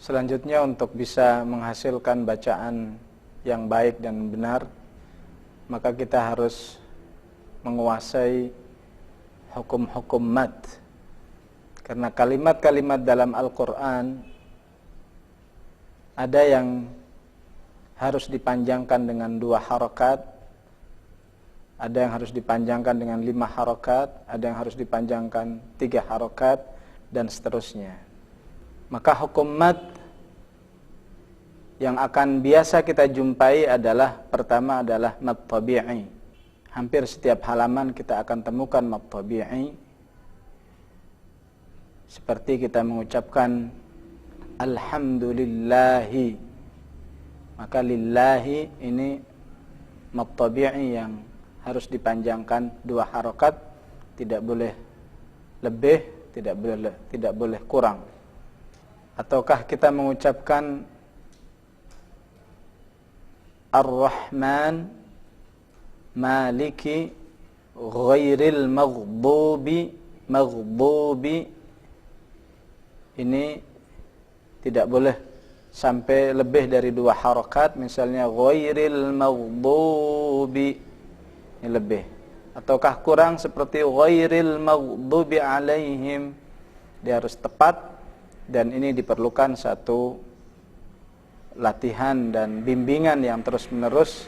Selanjutnya, untuk bisa menghasilkan bacaan yang baik dan benar, maka kita harus menguasai hukum-hukum mad. Karena kalimat-kalimat dalam Al-Quran ada yang harus dipanjangkan dengan 2 harokat, ada yang harus dipanjangkan dengan 5 harokat, ada yang harus dipanjangkan 3 harokat, dan seterusnya. Maka hukum mad yang akan biasa kita jumpai adalah, pertama adalah mad tabi'i. Hampir setiap halaman kita akan temukan mad tabi'i. Seperti kita mengucapkan alhamdulillahi. Maka lillahi ini mad tabi'i yang harus dipanjangkan 2 harokat, tidak boleh lebih, tidak boleh kurang. Ataukah kita mengucapkan Ar-Rahman Maliki Ghairil Maghdubi, ini tidak boleh sampai lebih dari 2 harokat. Misalnya Ghairil Maghdubi, ini lebih. Ataukah kurang seperti Ghairil Maghdubi alaihim, dia harus tepat. Dan ini diperlukan satu latihan dan bimbingan yang terus-menerus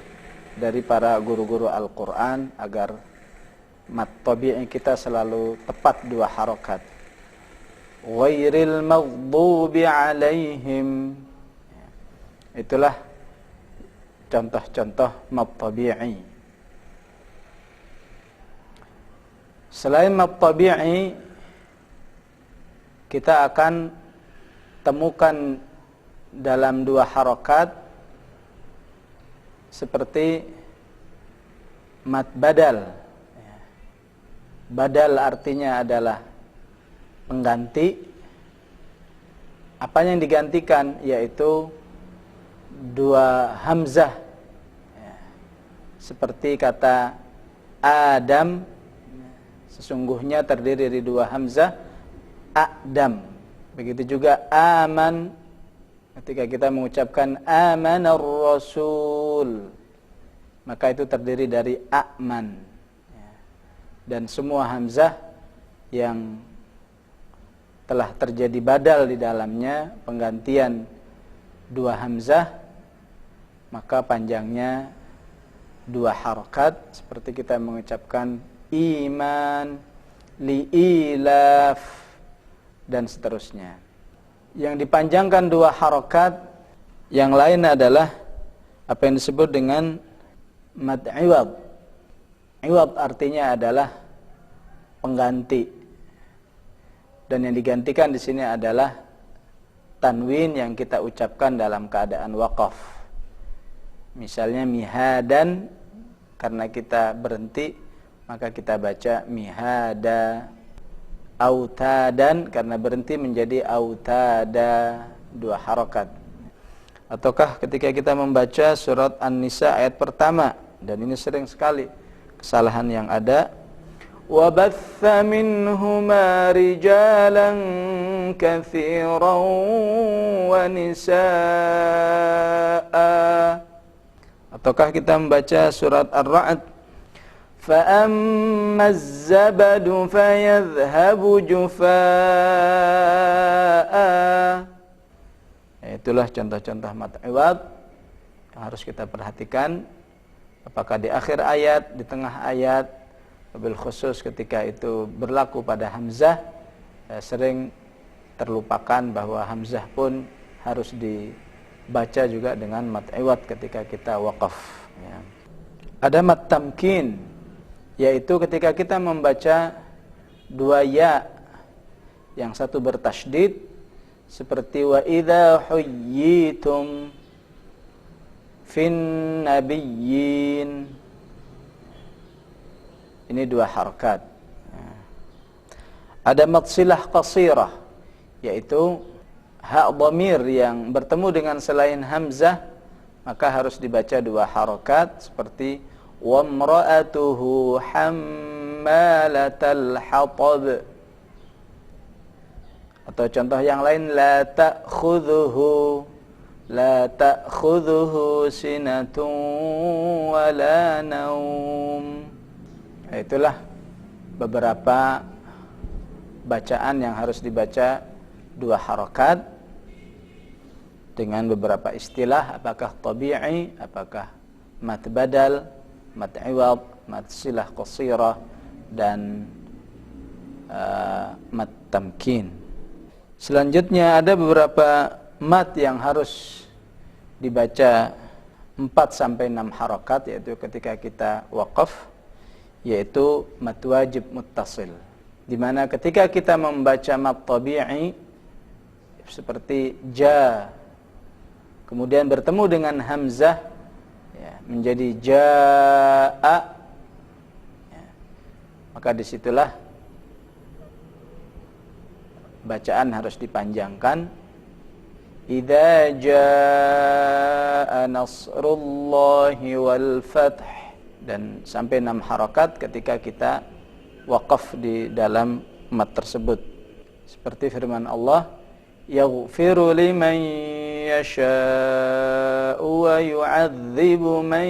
dari para guru-guru Al-Quran agar mad tabi'i kita selalu tepat 2 harokat. Ghairil maghdubi alaihim, itulah contoh-contoh mad tabi'i. Selain mad tabi'i, kita akan temukan dalam 2 harokat seperti mad badal. Badal artinya adalah pengganti. Apa yang digantikan? Yaitu 2 hamzah. Seperti kata Adam, sesungguhnya terdiri dari 2 hamzah, Adam. Begitu juga aman, ketika kita mengucapkan amanar rasul, maka itu terdiri dari a'man. Dan semua hamzah yang telah terjadi badal di dalamnya, penggantian 2 hamzah, maka panjangnya 2 harokat. Seperti kita mengucapkan iman, li'ilaf, dan seterusnya. Yang dipanjangkan 2 harokat, yang lain adalah apa yang disebut dengan mad iwad. Iwad artinya adalah pengganti. Dan yang digantikan di sini adalah tanwin yang kita ucapkan dalam keadaan waqaf. Misalnya mihadan, karena kita berhenti maka kita baca mihada. Autadan, karena berhenti menjadi autada, 2 harokat. Ataukah ketika kita membaca surat An-Nisa ayat pertama, dan ini sering sekali kesalahan yang ada, وَبَثَّ مِنْهُمَا رِجَالًا كَثِيرًا وَنِسَاءً. Ataukah kita membaca surat Ar-Ra'd, فَأَمَّا الزَّبَدُ فَيَذْهَبُ جُفَاءً. Itulah contoh-contoh mad iwad yang harus kita perhatikan. Apakah di akhir ayat, di tengah ayat, wabil khusus ketika itu berlaku pada hamzah, sering terlupakan bahwa hamzah pun harus dibaca juga dengan mad iwad ketika kita waqaf. Ada mad tamkin, yaitu ketika kita membaca 2 ya, yang satu bertasydid, seperti wa idza huyyitum fin nabiyyin, ini 2 harokat. Ada mad silah qasirah, yaitu hak dhamir yang bertemu dengan selain hamzah, maka harus dibaca 2 harokat, seperti wa imra'atuhu hammalatal hatab. Atau contoh yang lain, la ta'khudhuhu sinatun wala naum. Itulah beberapa bacaan yang harus dibaca 2 harakat dengan beberapa istilah, apakah tabi'i, apakah mad badal, mad iwad, mad silah qasirah, dan mad tamkin. Selanjutnya ada beberapa mad yang harus dibaca 4 sampai 6 harakat, yaitu ketika kita waqaf, yaitu mad wajib muttasil. Di mana ketika kita membaca mad tabi'i seperti ja, kemudian bertemu dengan hamzah, ya, menjadi ja'a, ya, maka disitulah bacaan harus dipanjangkan. Idza jaa nasrullahi wal fath, dan sampai 6 harakat ketika kita waqaf di dalam mad tersebut. Seperti firman Allah, yaghfiru liman yasha'u wa yu'adzibu man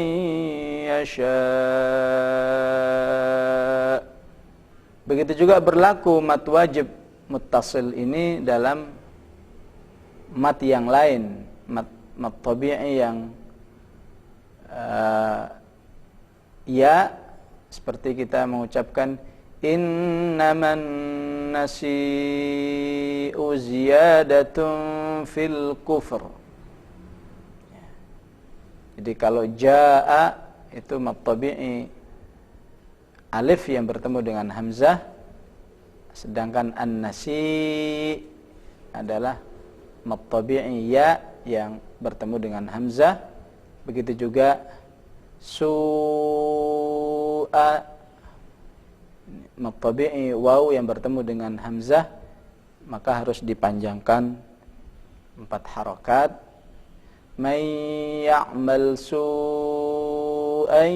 yasha'. Begitu juga berlaku mad wajib muttasil ini dalam mad yang lain, mad tabi'i yang ya, seperti kita mengucapkan innaman nasi'u ziyadatun fil kufr. Jadi kalau jaa itu mad tabi'i alif yang bertemu dengan hamzah, sedangkan an-nasi adalah mad tabi'i ya yang bertemu dengan hamzah. Begitu juga su'a, mad tabi'i waw yang bertemu dengan hamzah, maka harus dipanjangkan 4 harakat. Man ya'mal su'an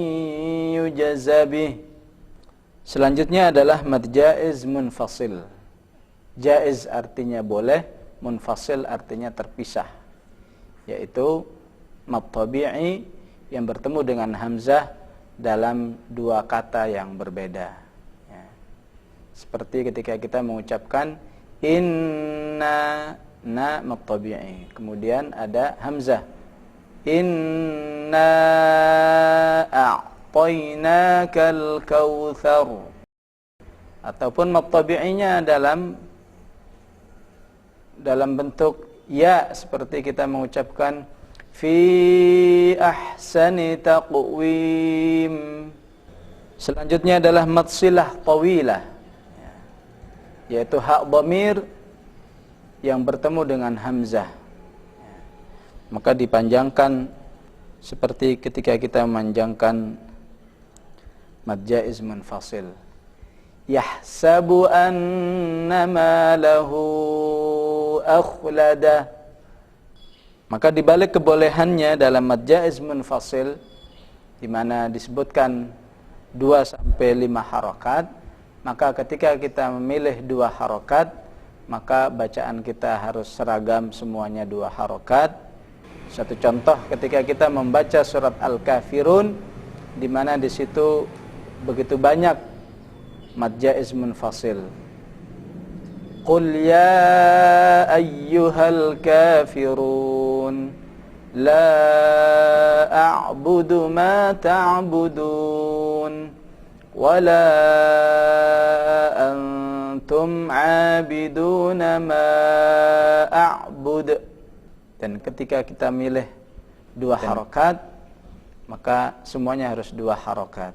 yujza bih. Selanjutnya adalah mad jaiz munfasil. Jaiz artinya boleh, munfasil artinya terpisah, yaitu mad tabi'i yang bertemu dengan hamzah dalam 2 kata yang berbeda, ya. Seperti ketika kita mengucapkan inna, na mad tabi'i, kemudian ada hamzah, inna a'tainakal kautsar. Ataupun mad tabi'inya dalam bentuk ya, seperti kita mengucapkan fi ahsani taqwim. Selanjutnya adalah mad silah tawilah, yaitu hak dhamir yang bertemu dengan hamzah, maka dipanjangkan seperti ketika kita memanjangkan mad jaiz munfasil. Yahsabu annama lahu akhlada. Maka dibalik kebolehannya dalam mad jaiz munfasil, di mana disebutkan 2 sampai 5 harakat, maka ketika kita memilih 2 harakat, maka bacaan kita harus seragam, semuanya 2 harakat. Satu contoh ketika kita membaca surat Al-Kafirun, di mana di situ begitu banyak mad jaiz munfasil. Qul ya ayyuhal kafirun la a'budu ma ta'budun wa la antum 'abiduna ma a'bud. Dan ketika kita milih 2 harakat, maka semuanya harus 2 harakat.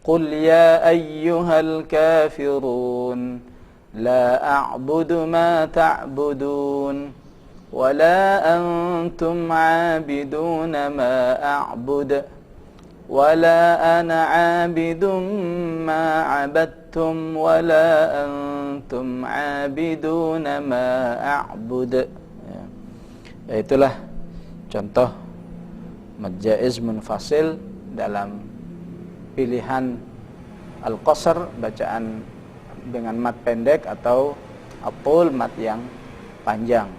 Qul ya ayyuhal kafirun la a'budu ma ta'budun wa la antum 'abiduna ma a'bud wa la ana 'abidun ma 'abadtum wa la antum 'abiduna ma a'bud. Itulah contoh mad jaiz munfasil dalam pilihan al-qasr, bacaan dengan mat pendek, atau at-tul, mat yang panjang.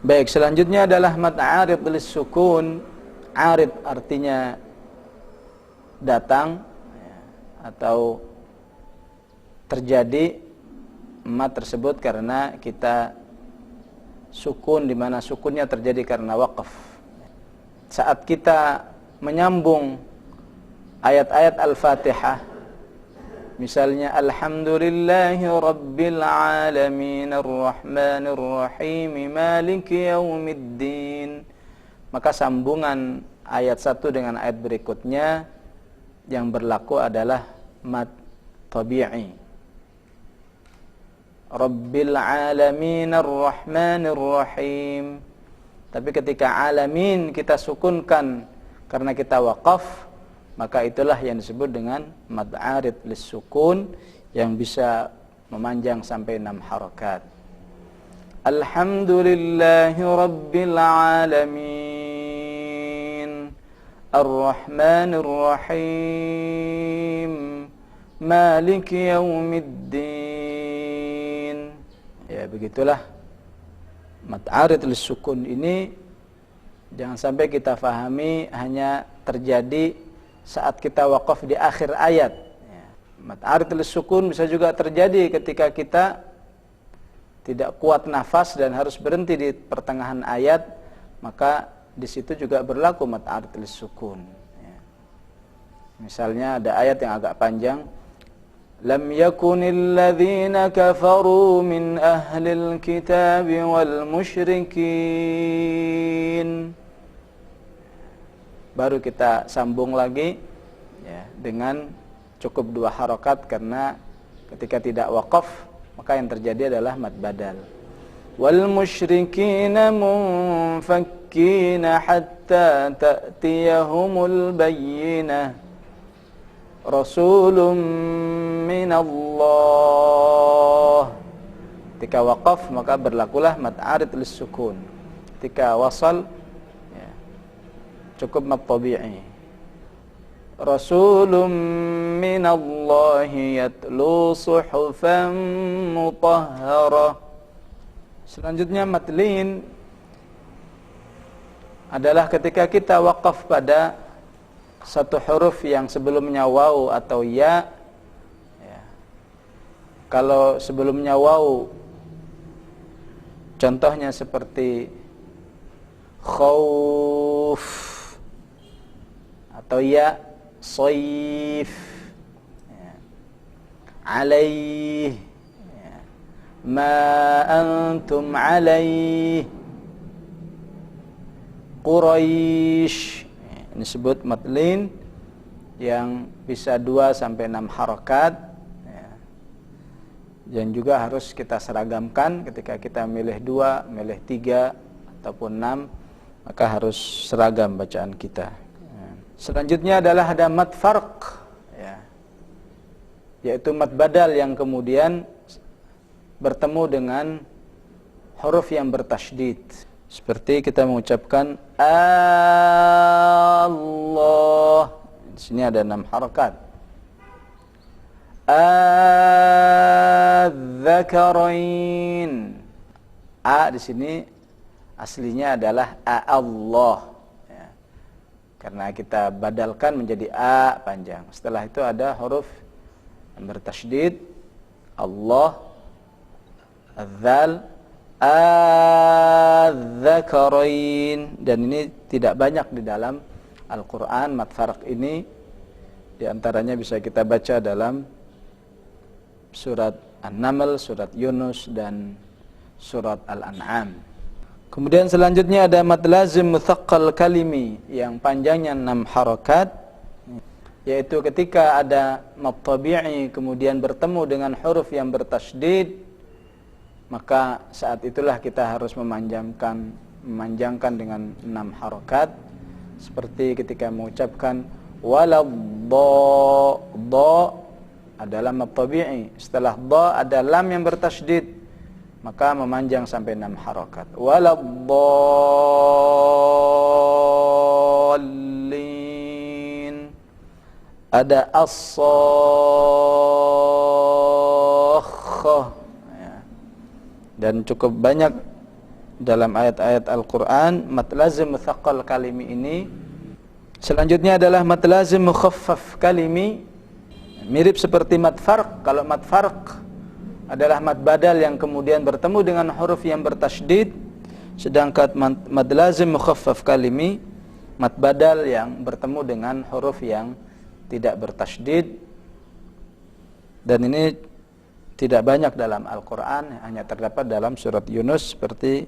Baik, selanjutnya adalah mat arid lis-sukun. Arid artinya datang atau terjadi mat tersebut karena kita sukun, di mana sukunnya terjadi karena waqaf. Saat kita menyambung ayat-ayat Al-Fatihah, misalnya alhamdulillahi rabbil alamin arrahmanir rahim maliki yaumiddin, maka sambungan ayat satu dengan ayat berikutnya yang berlaku adalah mad tabi'i. Rabbil alamin arrahmanir rahim. Tapi ketika alamin kita sukunkan karena kita waqaf, maka itulah yang disebut dengan mad arid lis-sukun yang bisa memanjang sampai 6 harakat. Alhamdulillahi rabbil alamin arrahmanir rahim maliki yaumiddin. Ya, begitulah mad arid lis-sukun ini. Jangan sampai kita fahami hanya terjadi saat kita waqaf di akhir ayat. Mad arid lis-sukun bisa juga terjadi ketika kita tidak kuat nafas dan harus berhenti di pertengahan ayat, maka di situ juga berlaku mad arid lis-sukun. Misalnya ada ayat yang agak panjang, lam yakunil ladzina kafaru min ahlil kitab wal musyrikin. Baru kita sambung lagi ya, dengan cukup 2 harakat, karena ketika tidak waqaf maka yang terjadi adalah mad badal. Wal musyrikina munfakkina hatta ta'tiyahumul bayyinah rasulun minallah. Ketika waqaf maka berlakulah mad arid lis-sukun. Ketika wasal ya, cukup mad tabi'i. Rasulun minallahi yatlu suhufan mutahharah. Selanjutnya mad lin adalah ketika kita waqaf pada satu huruf yang sebelumnya waw atau ya. Kalau sebelumnya waw, contohnya seperti khauf, atau ya sayf, alaih, ma antum alaih, Quraisy. Ini disebut mad lin yang bisa 2 sampai 6 harakat ya. Dan juga harus kita seragamkan ketika kita milih 2, milih 3 ataupun 6, maka harus seragam bacaan kita ya. Selanjutnya adalah ada mad farq ya, yaitu mad badal yang kemudian bertemu dengan huruf yang bertasydid. Seperti kita mengucapkan Allah. Di sini ada 6 harakat. Az-zakarain. A di sini aslinya adalah Allah. Ya. Karena kita badalkan menjadi A panjang. Setelah itu ada huruf yang bertasydid. Allah, Az-zal, Az-zakarain. Dan ini tidak banyak di dalam Al-Quran. Mad farq ini diantaranya bisa kita baca dalam surat An-Naml, surat Yunus, dan surat Al-An'am. Kemudian selanjutnya ada mad lazim mutsaqqal kalimi yang panjangnya 6 harakat, yaitu ketika ada mad tabi'i kemudian bertemu dengan huruf yang bertasydid, maka saat itulah kita harus memanjangkan dengan 6 harakat, seperti ketika mengucapkan waladdo. Do adalah mad tabi'i, setelah do ada lam yang bertasydid, maka memanjang sampai 6 harakat. Waladdallin. ada as-sakhah, ya. Dan cukup banyak dalam ayat-ayat Al-Quran mad lazim mutsaqqal kalimi ini. Selanjutnya adalah mad lazim mukhaffaf kalimi, mirip seperti mad farq. Kalau mad farq adalah mad badal yang kemudian bertemu dengan huruf yang bertasydid, sedangkan mad lazim mukhaffaf kalimi mad badal yang bertemu dengan huruf yang tidak bertasydid. Dan ini tidak banyak dalam Al-Quran, hanya terdapat dalam surat Yunus seperti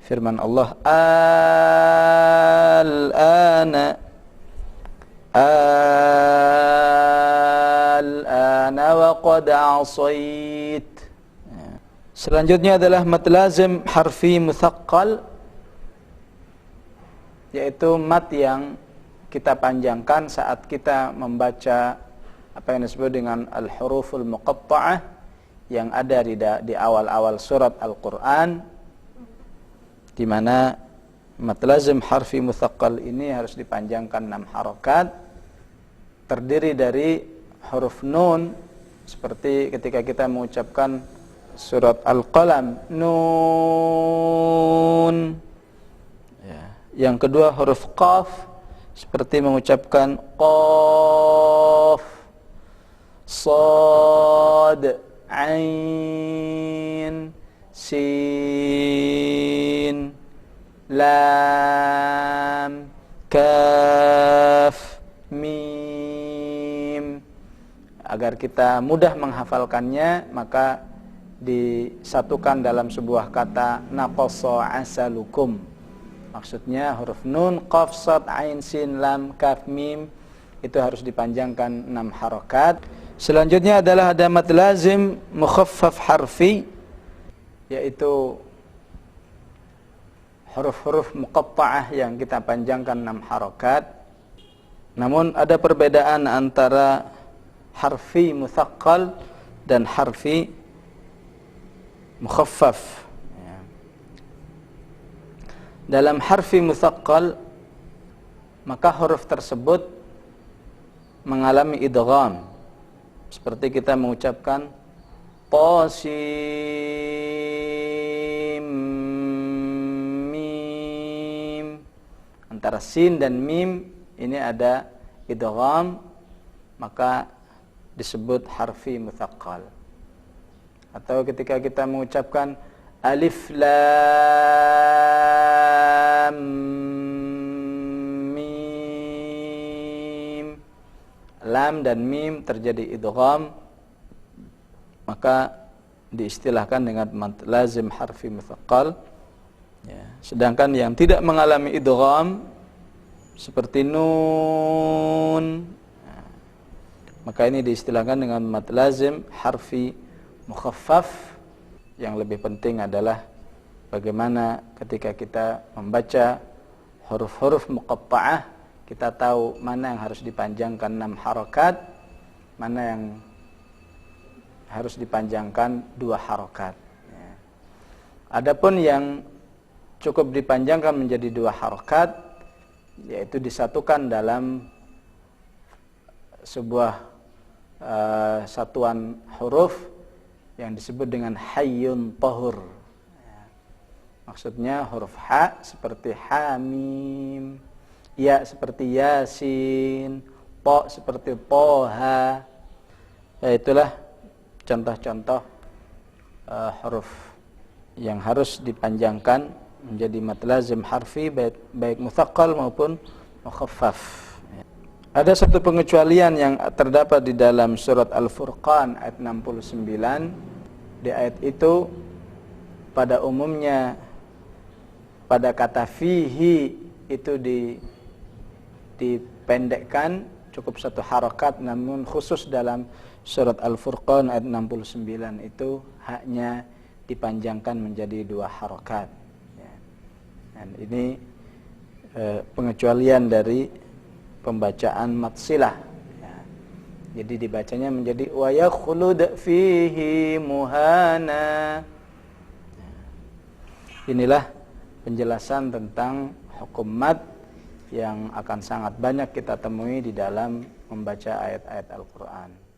firman Allah, al-ana wa qad asait. Selanjutnya adalah mad lazim harfi mutsaqqal, yaitu mad yang kita panjangkan saat kita membaca apa yang disebut dengan al-huruful muqatta'ah yang ada di awal-awal surat Al-Quran, di mana mad lazim harfi mutsaqqal ini harus dipanjangkan 6 harakat, terdiri dari huruf nun, seperti ketika kita mengucapkan surat Al-Qalam, nun. Ya. Yang kedua huruf qaf, seperti mengucapkan qaf, sad, ain, sin, lam, kaf, mim. Agar kita mudah menghafalkannya, maka disatukan dalam sebuah kata naqassa asalukum. Maksudnya huruf nun, qaf, sad, ain, sin, lam, kaf, mim itu harus dipanjangkan 6 harakat. Selanjutnya adalah ada mad lazim mukhaffaf harfi, yaitu huruf-huruf muqatta'ah yang kita panjangkan 6 harakat. Namun ada perbedaan antara harfi mutsaqqal dan harfi mukhaffaf. Dalam harfi mutsaqqal, maka huruf tersebut mengalami idgham, seperti kita mengucapkan qasim mim. Antara sin dan mim ini ada idgham, maka disebut harfi mutsaqqal. Atau ketika kita mengucapkan alif lam mim, lam dan mim terjadi idgham, maka diistilahkan dengan mad lazim harfi mutsaqqal. Ya. Sedangkan yang tidak mengalami idgham seperti nun, maka ini diistilahkan dengan mad lazim harfi mukhaffaf. Yang lebih penting adalah bagaimana ketika kita membaca huruf-huruf muqatta'ah, kita tahu mana yang harus dipanjangkan 6 harakat, mana yang harus dipanjangkan 2 harakat. Ya. Adapun yang cukup dipanjangkan menjadi 2 harakat, yaitu disatukan dalam sebuah satuan huruf yang disebut dengan hayyun tahur. Ya. Maksudnya huruf ha seperti hamim, ya seperti yasin, po seperti toha. Ya, itulah contoh-contoh huruf yang harus dipanjangkan menjadi mad lazim harfi, baik mutsaqqal maupun mukhaffaf. Ada satu pengecualian yang terdapat di dalam surat Al-Furqan ayat 69. Di ayat itu pada umumnya pada kata fihi itu dipendekkan cukup 1 harakat, namun khusus dalam surat Al-Furqan ayat 69 itu haknya dipanjangkan menjadi 2 harakat. Ya. Dan ini pengecualian dari pembacaan mad silah. Ya. Jadi dibacanya menjadi wa yakhulud fihi muhana. Ya. Inilah penjelasan tentang hukum mad yang akan sangat banyak kita temui di dalam membaca ayat-ayat Al-Quran.